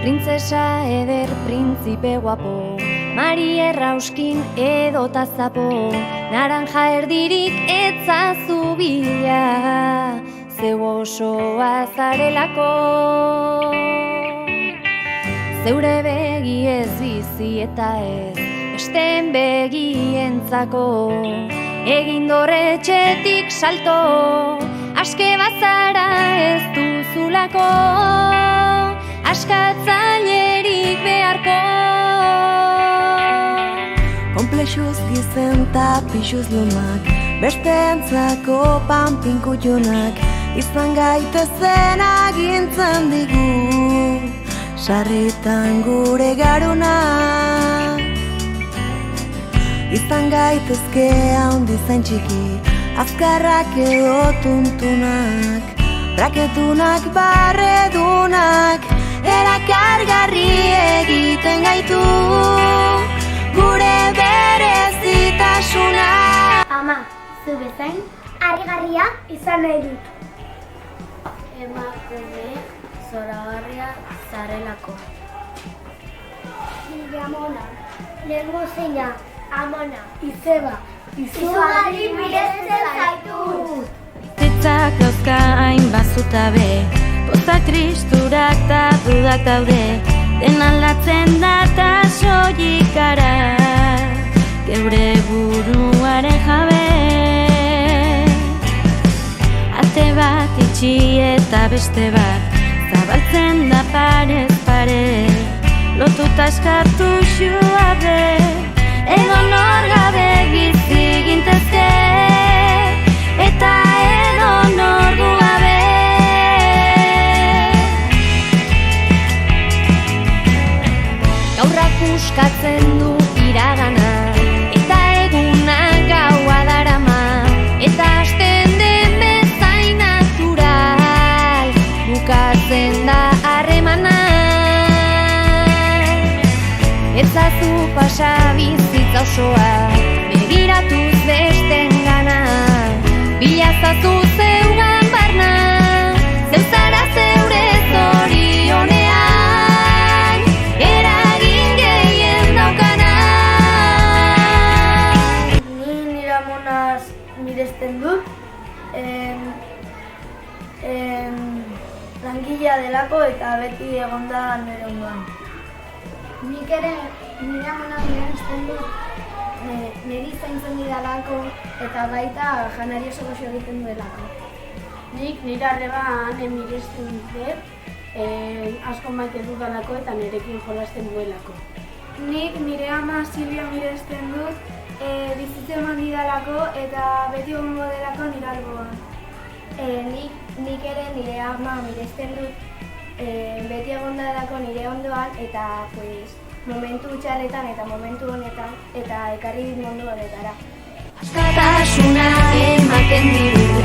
Printzesa eder, printzipe guapo, Mari errauskin edota zapo, naranja erdirik etzazu bila, zeu osoa zarelako. Zeure begi ez bizi eta ez, besteen begientzako, egin dorretxetik salto, aske bazara ez duzulako, askatzailerik beharko. Komplexuz gizen ta pixuz lumak, besteentzako panpinkutxunak, izan gaitezen agintzen digu, sarritan gure garunak. Izan gaitezke haundi zain txiki, azkarrak edo tuntunak, braketunak, barredunak, erakargarri egiten gaitu gure berezitasuna. Ama, zu bezain, harrigarria izan nahi dut. Emakume zoragarria zarelako. Nire amona, lehengo zeina, amona, izeba, izugarri miresten zaitu. Zitzak dauzka hain bazutabe, posta tristurak ta dudak daude, den aldatzen da ta soilikara, geure buruaren jabe. Ate bat itxi eta beste bat, zabaltzen da parez pare, lotuta eskatu xuabe, edo nor gabe bizi gintezke, eta edo nor du gabe. Gaurrak uskatzen du iragana, eta eguna gaua darama, eta hasten den bezain natural, bukatzen da harremana. Etzazu pasa bizitza osoa, begiratuz bestengana, bilazazu zeugan barna, zeu zara zeure zorionean, eragin gehien daukana. Ni nire amonaz miresten dut, langilea delako eta beti egonda nire ondoan. Nik ere nire amona miresten dut, niri zaintzen didalako eta baita janari oso goxo egiten duelako. Nik nire arreban miresten dut, asko maite dudalako eta nirekin jolasten duelako. Nik nire ama Silvia miresten dut, bizitzen eman didalako eta beti egongo delako nire alboan. Nik ere nire ama miresten dut, beti egonda delako nire ondoan eta momentu txarretan eta momentu honetan eta ekarri mundu honetara. Askatasuna ematen digu,